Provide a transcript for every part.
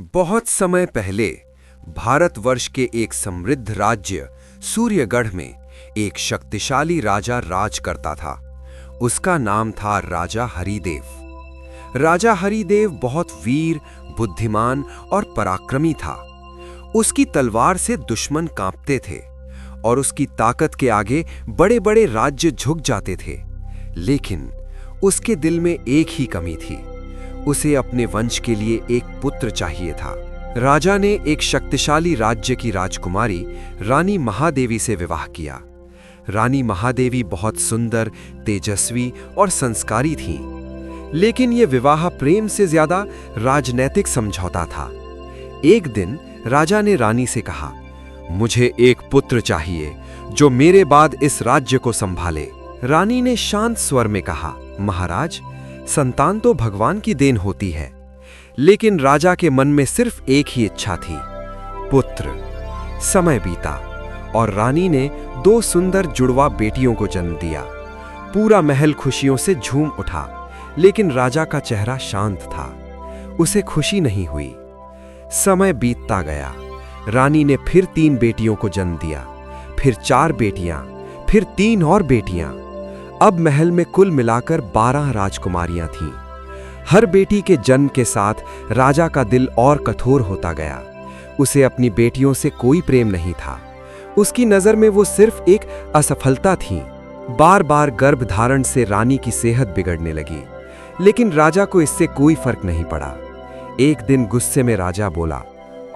बहुत समय पहले भारतवर्ष के एक समृद्ध राज्य सूर्यगढ़ में एक शक्तिशाली राजा राज करता था। उसका नाम था राजा हरिदेव। राजा हरिदेव बहुत वीर, बुद्धिमान और पराक्रमी था। उसकी तलवार से दुश्मन कांपते थे और उसकी ताकत के आगे बड़े-बड़े राज्य झुक जाते थे। लेकिन उसके दिल में एक ही कमी थी। उसे अपने वंश के लिए एक पुत्र चाहिए था। राजा ने एक शक्तिशाली राज्य की राजकुमारी रानी महादेवी से विवाह किया। रानी महादेवी बहुत सुंदर, तेजस्वी और संस्कारी थीं। लेकिन यह विवाह प्रेम से ज्यादा राजनैतिक समझौता था। एक दिन राजा ने रानी से कहा, मुझे एक पुत्र चाहिए जो मेरे बाद इस राज्य को संभाले। रानी ने शांत स्वर में कहा, महाराज, संतान तो भगवान की देन होती है। लेकिन राजा के मन में सिर्फ एक ही इच्छा थी, पुत्र। समय बीता और रानी ने 2 सुंदर जुड़वा बेटियों को जन्म दिया। पूरा महल खुशियों से झूम उठा, लेकिन राजा का चेहरा शांत था। उसे खुशी नहीं हुई। समय बीतता गया। रानी ने फिर 3 बेटियों को जन्म दिया, फिर 4 बेटियां, फिर 3 और बेटियां। अब महल में कुल मिलाकर 12 राजकुमारियां थीं। हर बेटी के जन्म के साथ राजा का दिल और कठोर होता गया। उसे अपनी बेटियों से कोई प्रेम नहीं था। उसकी नजर में वो सिर्फ एक असफलता थी। बार बार गर्भधारण से रानी की सेहत बिगड़ने लगी, लेकिन राजा को इससे कोई फर्क नहीं पड़ा। एक दिन गुस्से में राजा बोला,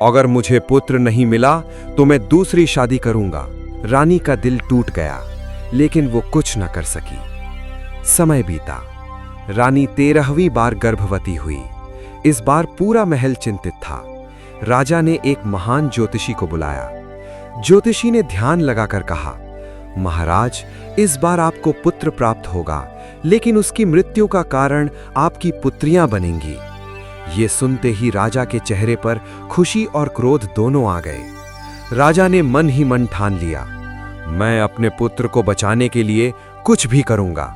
अगर मुझे पुत्र नहीं मिला तो मैं दूसरी शादी करूंगा। रानी का दिल टूट गया, लेकिन वो कुछ न कर सकी। समय बीता। रानी 13वीं बार गर्भवती हुई। इस बार पूरा महल चिंतित था। राजा ने एक महान ज्योतिषी को बुलाया। ज्योतिषी ने ध्यान लगाकर कहा, महाराज, इस बार आपको पुत्र प्राप्त होगा, लेकिन उसकी मृत्यु का कारण आपकी पुत्रियां बनेंगी। ये सुनते ही राजा के चेहरे पर खुशी और क्रोध दोनों आ गए। राजा ने मन ही मन ठान लिया, मैं अपने पुत्र को बचाने के लिए कुछ भी करूंगा।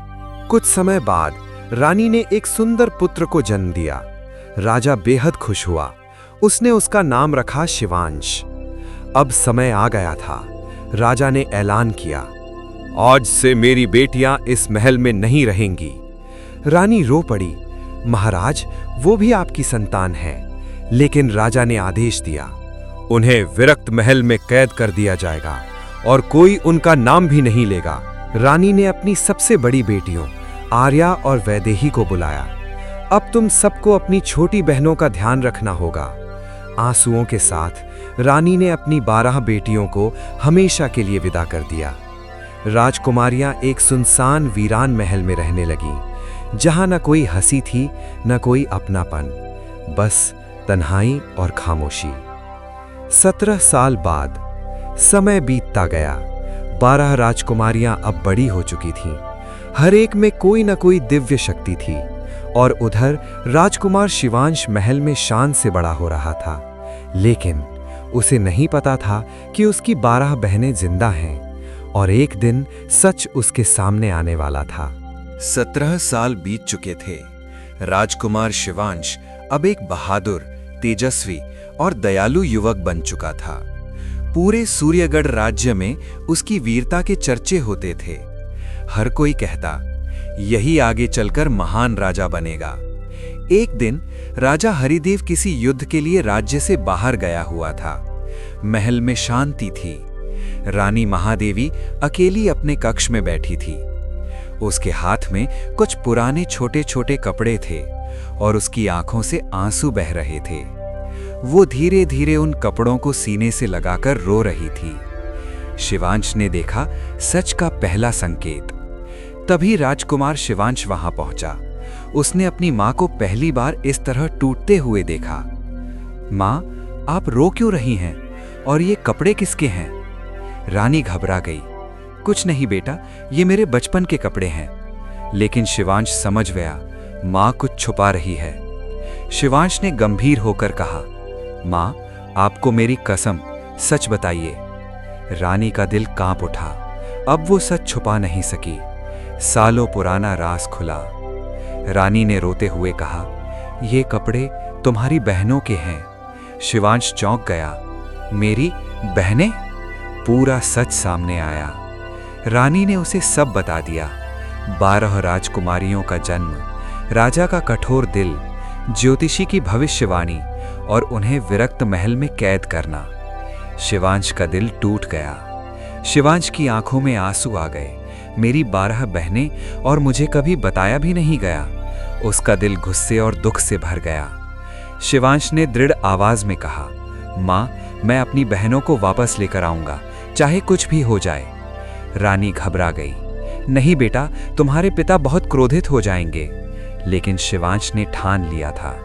कुछ समय बाद रानी ने एक सुंदर पुत्र को जन्म दिया। राजा बेहद खुश हुआ। उसने उसका नाम रखा शिवांश। अब समय आ गया था। राजा ने ऐलान किया, आज से मेरी बेटियां इस महल में नहीं रहेंगी। रानी रो पड़ी, महाराज, वो भी आपकी संतान है। लेकिन राजा ने आदेश दिया, उन्हें विरक्त महल में कैद कर दिया जाएगा और कोई उनका नाम भी नहीं लेगा। रानी ने अपनी सबसे बड़ी बेटियों आर्या और वैदेही को बुलाया। अब तुम सबको अपनी छोटी बहनों का ध्यान रखना होगा। आंसुओं के साथ रानी ने अपनी 12 बेटियों को हमेशा के लिए विदा कर दिया। राजकुमारियां एक सुनसान वीरान महल में रहने लगीं, जहां न कोई हंसी थी, न कोई अपनापन, बस तन्हाई और खामोशी। 17 साल बाद समय बीतता गया। 12 राजकुमारियां अब बड़ी हो चुकी थीं। हर एक में कोई न कोई दिव्य शक्ति थी। और उधर राजकुमार शिवांश महल में शान से बड़ा हो रहा था। लेकिन उसे नहीं पता था कि उसकी 12 बहनें जिंदा हैं और एक दिन सच उसके सामने आने वाला था। 17 साल बीत चुके थे। राजकुमार शिवांश अब एक बहादुर, तेजस्वी और दयालु युवक बन चुका था। पूरे सूर्यगढ़ राज्य में उसकी वीरता के चर्चे होते थे। हर कोई कहता, यही आगे चलकर महान राजा बनेगा। एक दिन राजा हरिदेव किसी युद्ध के लिए राज्य से बाहर गया हुआ था। महल में शांति थी। रानी महादेवी अकेली अपने कक्ष में बैठी थी। उसके हाथ में कुछ पुराने छोटे-छोटे कपड़े थे और उसकी आंखों से आंसू बह रहे थे। वो धीरे-धीरे उन कपड़ों को सीने से लगाकर रो रही थी। शिवांश ने देखा सच का पहला संकेत। तभी राजकुमार शिवांश वहां पहुंचा। उसने अपनी मां को पहली बार इस तरह टूटते हुए देखा। मां, आप रो क्यों रही हैं? और ये कपड़े किसके हैं? रानी घबरा गई। कुछ नहीं बेटा, ये मेरे बचपन के कपड़े हैं। लेकिन शिवांश समझ गया, मां कुछ छुपा रही है। शिवांश ने गंभीर होकर कहा, मां, आपको मेरी कसम, सच बताइए। रानी का दिल कांप उठा। अब वो सच छुपा नहीं सकी। सालों पुराना राज खुला। रानी ने रोते हुए कहा, ये कपड़े तुम्हारी बहनों के हैं। शिवांश चौंक गया। मेरी बहनें? पूरा सच सामने आया। रानी ने उसे सब बता दिया। 12 राजकुमारियों का जन्म, राजा का कठोर दिल, ज्योतिषी की भविष्यवाणी और उन्हें विरक्त महल में कैद करना। शिवांश का दिल टूट गया। शिवांश की आंखों में आंसू आ गए। मेरी 12 बहनें और मुझे कभी बताया भी नहीं गया। उसका दिल गुस्से और दुख से भर गया। शिवांश ने दृढ़ आवाज में कहा, माँ, मैं अपनी बहनों को वापस लेकर आऊंगा, चाहे कुछ भी हो जाए। रानी घबरा गई। नहीं बेटा, तुम्हारे पिता बहुत क्रोधित हो जाएंगे। लेकिन शिवांश ने ठान लिया था।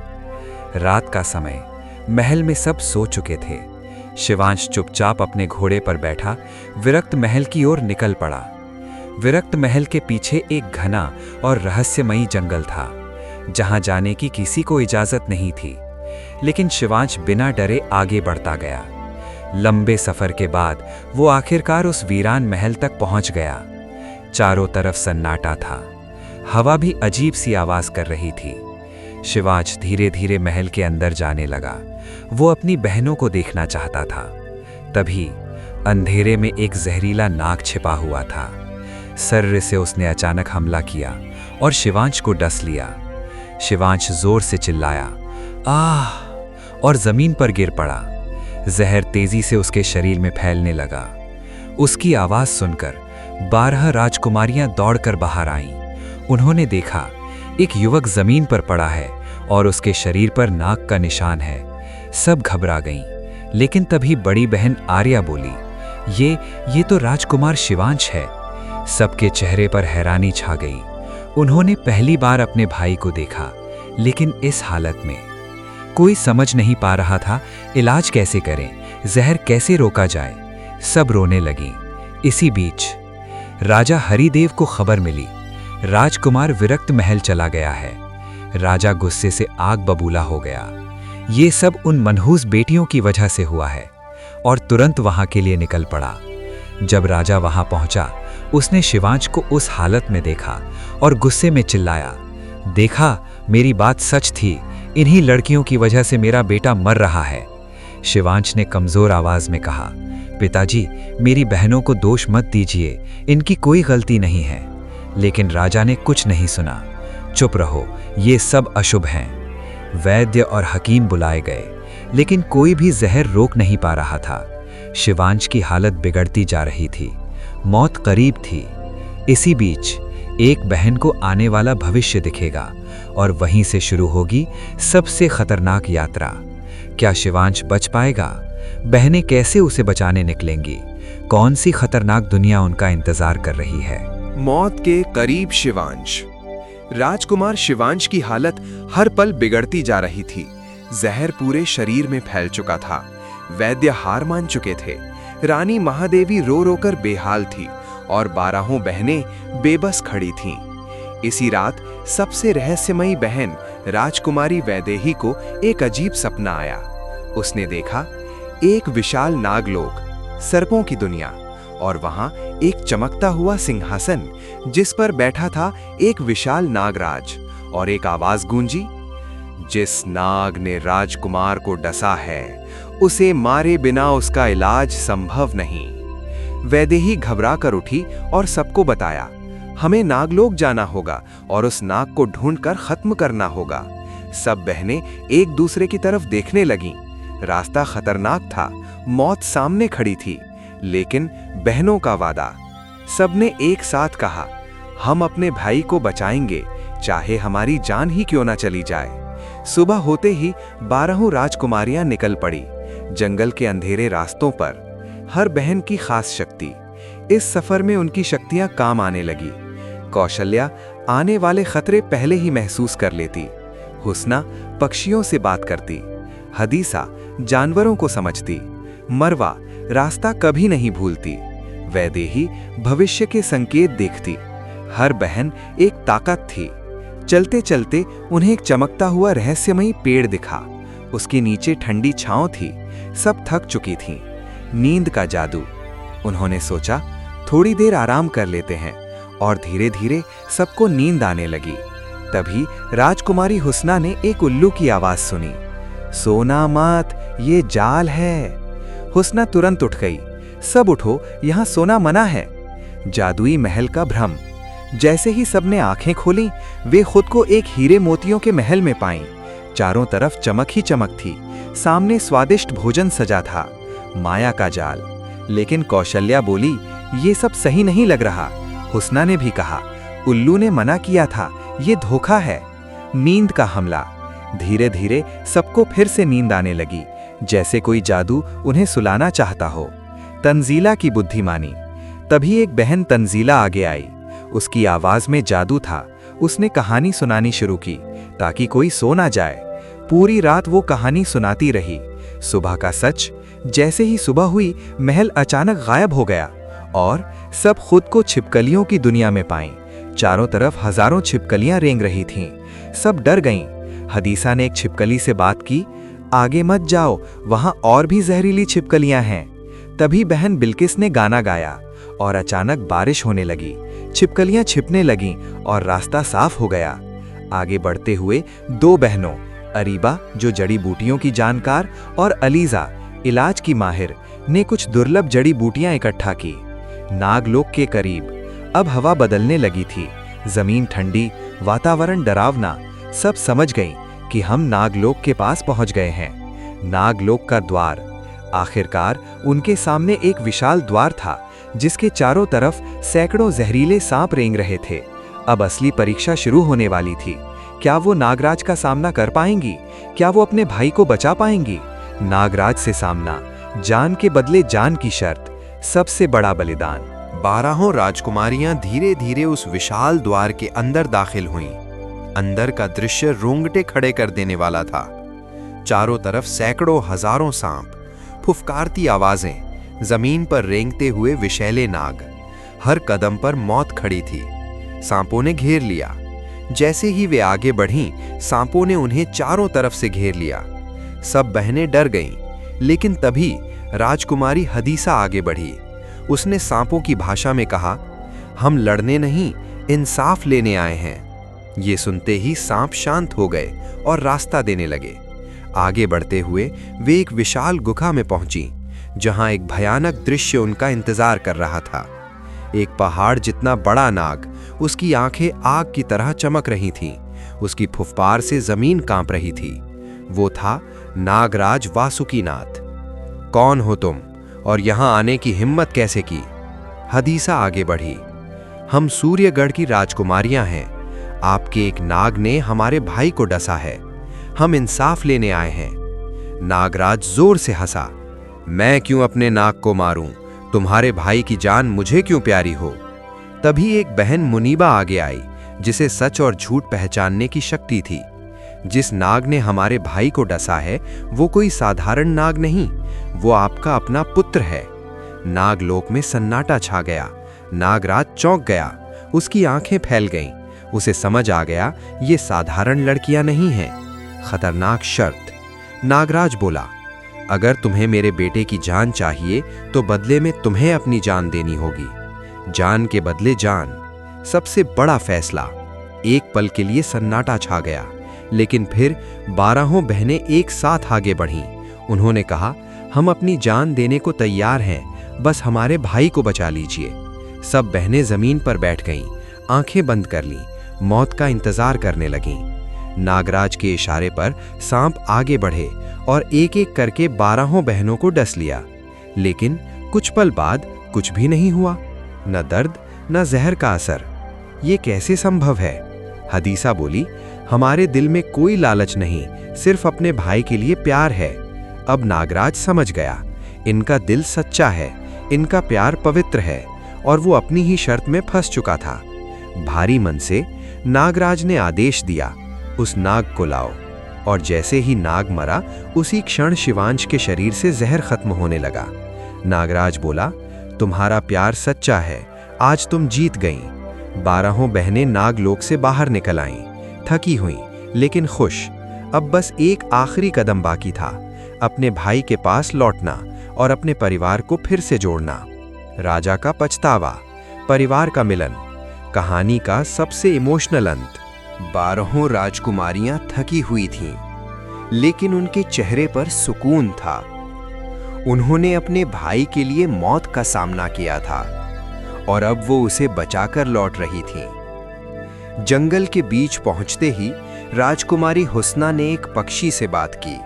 रात का समय, महल में सब सो चुके थे। शिवांश चुपचाप अपने घोड़े पर बैठा विरक्त महल की ओर निकल पड़ा। विरक्त महल के पीछे एक घना और रहस्यमयी जंगल था, जहां जाने की किसी को इजाजत नहीं थी। लेकिन शिवांश बिना डरे आगे बढ़ता गया। लंबे सफर के बाद वो आखिरकार उस वीरान महल तक पहुंच गया। चारों तरफ सन्नाटा था। हवा भी अजीब सी आवाज कर रही थी। शिवांश धीरे धीरे महल के अंदर जाने लगा। वो अपनी बहनों को देखना चाहता था। तभी अंधेरे में एक जहरीला नाग छिपा हुआ था। सर्र से उसने अचानक हमला किया और शिवांश को डस लिया। शिवांश जोर से चिल्लाया, आह! और जमीन पर गिर पड़ा। जहर तेजी से उसके शरीर में फैलने लगा। उसकी आवाज सुनकर 12 राजकुमारियां दौड़कर बाहर आईं। उन्होंने देखा एक युवक जमीन पर पड़ा है और उसके शरीर पर नाग का निशान है। सब घबरा गईं। लेकिन तभी बड़ी बहन आर्या बोली, ये तो राजकुमार शिवांश है। सबके चेहरे पर हैरानी छा गई। उन्होंने पहली बार अपने भाई को देखा, लेकिन इस हालत में। कोई समझ नहीं पा रहा था इलाज कैसे करें, जहर कैसे रोका जाए। सब रोने लगी। इसी बीच राजा हरिदेव को खबर मिली, राजकुमार विरक्त महल चला गया है। राजा गुस्से से आग बबूला हो गया। ये सब उन मनहूस बेटियों की वजह से हुआ है और तुरंत वहां के लिए निकल पड़ा। जब राजा वहां पहुंचा, उसने शिवांश को उस हालत में देखा और गुस्से में चिल्लाया, देखा, मेरी बात सच थी। इन्हीं लड़कियों की वजह से मेरा बेटा मर रहा है। शिवांश ने कमजोर आवाज में कहा, पिताजी, मेरी बहनों को दोष मत दीजिए, इनकी कोई गलती नहीं है। लेकिन राजा ने कुछ नहीं सुना। चुप रहो, ये सब अशुभ हैं। वैद्य और हकीम बुलाए गए, लेकिन कोई भी जहर रोक नहीं पा रहा था। शिवांश की हालत बिगड़ती जा रही थी। मौत करीब थी। इसी बीच एक बहन को आने वाला भविष्य दिखेगा और वहीं से शुरू होगी सबसे खतरनाक यात्रा। क्या शिवांश बच पाएगा? बहनें कैसे उसे बचाने निकलेंगी? कौन सी खतरनाक दुनिया उनका इंतजार कर रही है? मौत के करीब शिवांश। राजकुमार शिवांश की हालत हर पल बिगड़ती जा रही थी। जहर पूरे शरीर में फैल चुका था। वैद्य हार मान चुके थे। रानी महादेवी रो रो कर बेहाल थी और 12 बहनें बेबस खड़ी थीं। इसी रात सबसे रहस्यमयी बहन राजकुमारी वैदेही को एक अजीब सपना आया। उसने देखा एक विशाल नागलोक, सर्पों की दुनिया, और वहां एक चमकता हुआ सिंहासन जिस पर बैठा था एक विशाल नागराज। और एक आवाज गूंजी, जिस नाग ने राजकुमार को डसा है, उसे मारे बिना उसका इलाज संभव नहीं। वैदेही घबरा कर उठी और सबको बताया, हमें नागलोक जाना होगा और उस नाग को ढूंढकर खत्म करना होगा। सब बहनें एक दूसरे की तरफ देखने लगीं। रास्ता खतरनाक था, मौत सामने खड़ी थी, लेकिन बहनों का वादा। सबने एक साथ कहा, हम अपने भाई को बचाएंगे, चाहे हमारी जान ही क्यों ना चली जाए। सुबह होते ही 12 राजकुमारियां निकल पड़ी, जंगल के अंधेरे रास्तों पर। हर बहन की खास शक्ति। इस सफर में उनकी शक्तियां काम आने लगी। कौशल्या आने वाले खतरे पहले ही महसूस कर लेती। हुस्ना पक्षियों से बात करती। हदीसा जानवरों को समझती। मरवा रास्ता कभी नहीं भूलती। वैदेही भविष्य के संकेत देखती। हर बहन एक ताकत थी। चलते चलते उन्हें एक चमकता हुआ रहस्यमयी पेड़ दिखा। उसके नीचे ठंडी छांव थी। सब थक चुकी थीं। नींद का जादू। उन्होंने सोचा, थोड़ी देर आराम कर लेते हैं, और धीरे धीरे सबको नींद आने लगी। तभी राजकुमारी हुस्ना ने एक उल्लू की आवाज सुनी, सोना मत, ये जाल है। हुस्ना तुरंत उठ गई। सब उठो, यहाँ सोना मना है। जादुई महल का भ्रम। जैसे ही सबने आंखें खोली, वे खुद को एक हीरे मोतियों के महल में पाईं। चारों तरफ चमक ही चमक थी। सामने स्वादिष्ट भोजन सजा था। माया का जाल। लेकिन कौशल्या बोली, ये सब सही नहीं लग रहा। हुस्ना ने भी कहा, उल्लू ने मना किया था, ये धोखा है। नींद का हमला। धीरे धीरे सबको फिर से नींद आने लगी, जैसे कोई जादू उन्हें सुलाना चाहता हो। तंजीला की बुद्धिमानी। तभी एक बहन तंजीला आगे आई। उसकी आवाज में जादू था। उसने कहानी सुनानी शुरू की ताकि कोई सो ना जाए। पूरी रात वो कहानी सुनाती रही। सुबह का सच। जैसे ही सुबह हुई, महल अचानक गायब हो गया और सब खुद को छिपकलियों की दुनिया में पाईं। चारों तरफ हजारों छिपकलियां रेंग रही थीं। सब डर गईं। हदीसा ने एक छिपकली से बात की, आगे मत जाओ, वहां और भी जहरीली छिपकलियां हैं। तभी बहन बिल्किस ने गाना गाया और अचानक बारिश होने लगी। छिपकलियां छिपने लगीं और रास्ता साफ हो गया। आगे बढ़ते हुए दो बहनों, अरीबा जो जड़ी बूटियों की जानकार और अलीजा इलाज की माहिर, ने कुछ दुर्लभ जड़ी बूटियां इकट्ठा की। नागलोक के करीब। अब हवा बदलने लगी थी। जमीन ठंडी, वातावरण डरावना। सब समझ गईं कि हम नागलोक के पास पहुंच गए हैं। नागलोक का द्वार। आखिरकार उनके सामने एक विशाल द्वार था, जिसके चारों तरफ सैकड़ों जहरीले सांप रेंग रहे थे। अब असली परीक्षा शुरू होने वाली थी। क्या वो नागराज का सामना कर पाएंगी? क्या वो अपने भाई को बचा पाएंगी? नागराज से सामना, जान के बदले जान की शर्त, सबसे बड़ा बलिदान। 12 राजकुमारियां धीरे धीरे उस विशाल द्वार के अंदर दाखिल हुईं। अंदर का दृश्य रोंगटे खड़े कर देने वाला था। चारों तरफ सैकड़ों हजारों सांप, फुफकारती आवाजें, जमीन पर रेंगते हुए विषैले नाग। हर कदम पर मौत खड़ी थी। सांपों ने घेर लिया। जैसे ही वे आगे बढ़ीं, सांपों ने उन्हें चारों तरफ से घेर लिया। सब बहनें डर गईं, लेकिन तभी राजकुमारी हदीसा आगे बढ़ी। उसने सांपों की भाषा में कहा, हम लड़ने नहीं, इंसाफ लेने आए हैं। ये सुनते ही सांप शांत हो गए और रास्ता देने लगे। आगे बढ़ते हुए वे एक विशाल गुफा में पहुंची, जहां एक भयानक दृश्य उनका इंतजार कर रहा था। एक पहाड़ जितना बड़ा नाग, उसकी आंखें आग की तरह चमक रही थीं। उसकी फुफकार से जमीन कांप रही थी। वो था नागराज वासुकीनाथ। कौन हो तुम और यहां आने की हिम्मत कैसे की? हदीसा आगे बढ़ी। हम सूर्यगढ़ की राजकुमारियां हैं। आपके एक नाग ने हमारे भाई को डसा है। हम इंसाफ लेने आए हैं। नागराज जोर से हंसा। मैं क्यों अपने नाग को मारूं? तुम्हारे भाई की जान मुझे क्यों प्यारी हो? तभी एक बहन मुनीबा आगे आई, जिसे सच और झूठ पहचानने की शक्ति थी। जिस नाग ने हमारे भाई को डसा है, वो कोई साधारण नाग नहीं, वो आपका अपना पुत्र है। नागलोक में सन्नाटा छा गया। नागराज चौंक गया। उसकी आंखें फैल गईं। उसे समझ आ गया, ये साधारण लड़कियां नहीं हैं, खतरनाक शर्त। नागराज बोला, अगर तुम्हें मेरे बेटे की जान चाहिए तो बदले में तुम्हें अपनी जान देनी होगी। जान के बदले जान, सबसे बड़ा फैसला। एक पल के लिए सन्नाटा छा गया, लेकिन फिर 12 बहनें एक साथ आगे बढ़ीं। उन्होंने कहा, हम अपनी जान देने को तैयार हैं, बस हमारे भाई को बचा लीजिए। सब बहनें जमीन पर बैठ गईं, आंखें बंद कर लीं, मौत का इंतजार करने लगीं। नागराज के इशारे पर सांप आगे बढ़े और एक एक करके 12 बहनों को डस लिया। लेकिन कुछ पल बाद कुछ भी नहीं हुआ, न दर्द न जहर का असर। ये कैसे संभव है? हदीसा बोली, हमारे दिल में कोई लालच नहीं, सिर्फ अपने भाई के लिए प्यार है। अब नागराज समझ गया, इनका दिल सच्चा है, इनका प्यार पवित्र है और वो अपनी ही शर्त में फंस चुका था। भारी मन से नागराज ने आदेश दिया, उस नाग को लाओ। और जैसे ही नाग मरा, उसी क्षण शिवांश के शरीर से जहर खत्म होने लगा। नागराज बोला, तुम्हारा प्यार सच्चा है, आज तुम जीत गईं। 12 बहनें नागलोक से बाहर निकल आईं, थकी हुई लेकिन खुश। अब बस एक आखिरी कदम बाकी था, अपने भाई के पास लौटना और अपने परिवार को फिर से जोड़ना। राजा का पछतावा, परिवार का मिलन, कहानी का सबसे इमोशनल अंत। 12 राजकुमारियां थकी हुई थीं। लेकिन उनके चेहरे पर सुकून था। उन्होंने अपने भाई के लिए मौत का सामना किया था और अब वो उसे बचाकर लौट रही थीं। जंगल के बीच पहुंचते ही राजकुमारी हुस्ना ने एक पक्षी से बात की।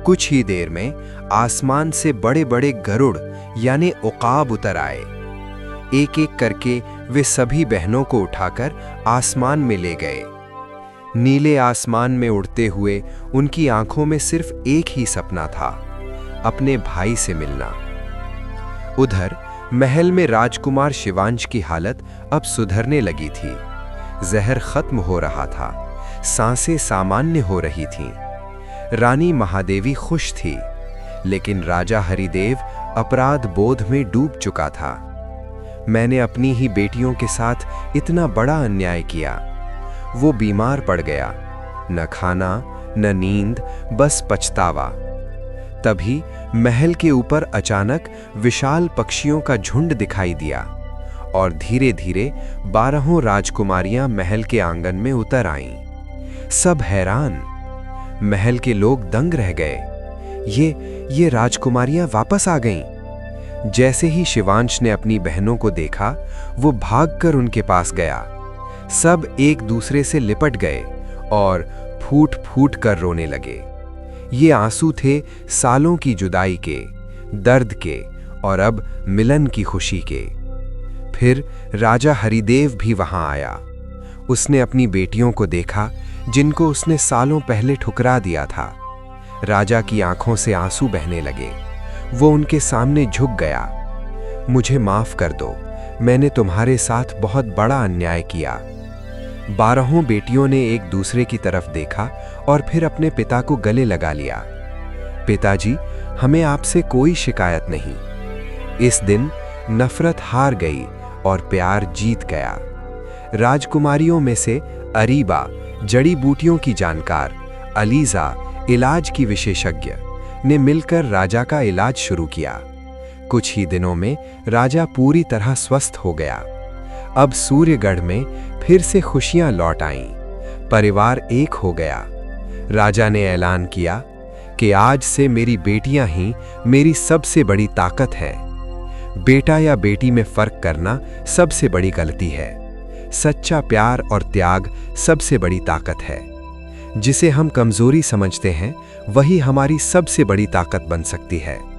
कुछ ही देर में आसमान से बड़े बड़े गरुड़ यानी उकाब उतर आए। एक एक करके वे सभी बहनों को उठाकर आसमान में ले गए। नीले आसमान में उड़ते हुए उनकी आंखों में सिर्फ एक ही सपना था, अपने भाई से मिलना। उधर महल में राजकुमार शिवांश की हालत अब सुधरने लगी थी। जहर खत्म हो रहा था, सांसें सामान्य हो रही थीं। रानी महादेवी खुश थी, लेकिन राजा हरिदेव अपराध बोध में डूब चुका था। मैंने अपनी ही बेटियों के साथ इतना बड़ा अन्याय किया। वो बीमार पड़ गया, न खाना न नींद, बस पछतावा। तभी महल के ऊपर अचानक विशाल पक्षियों का झुंड दिखाई दिया और धीरे धीरे 12 राजकुमारियां महल के आंगन में उतर आईं। सब हैरान, महल के लोग दंग रह गए। ये राजकुमारियां वापस आ गईं। जैसे ही शिवांश ने अपनी बहनों को देखा, वो भागकर उनके पास गया। सब एक दूसरे से लिपट गए और फूट फूट कर रोने लगे। ये आंसू थे सालों की जुदाई के, दर्द के और अब मिलन की खुशी के। फिर राजा हरिदेव भी वहां आया। उसने अपनी बेटियों को देखा, जिनको उसने सालों पहले ठुकरा दिया था। राजा की आंखों से आंसू बहने लगे। वो उनके सामने झुक गया। मुझे माफ कर दो, मैंने तुम्हारे साथ बहुत बड़ा अन्याय किया। 12 बेटियों ने एक दूसरे की तरफ देखा और फिर अपने पिता को गले लगा लिया। पिताजी, हमें आपसे कोई शिकायत नहीं। इस दिन नफरत हार गई और प्यार जीत गया। राजकुमारियों में से अरीबा, जड़ी बूटियों की जानकार, अलीजा, इलाज की विशेषज्ञ, ने मिलकर राजा का इलाज शुरू किया। कुछ ही दिनों में राजा पूरी तरह स्वस्थ हो गया। अब सूर्यगढ़ में फिर से खुशियां लौट आईं। परिवार एक हो गया। राजा ने ऐलान किया कि आज से मेरी बेटियां ही मेरी सबसे बड़ी ताकत है। बेटा या बेटी में फर्क करना सबसे बड़ी गलती है। सच्चा प्यार और त्याग सबसे बड़ी ताकत है। जिसे हम कमजोरी समझते हैं, वही हमारी सबसे बड़ी ताकत बन सकती है।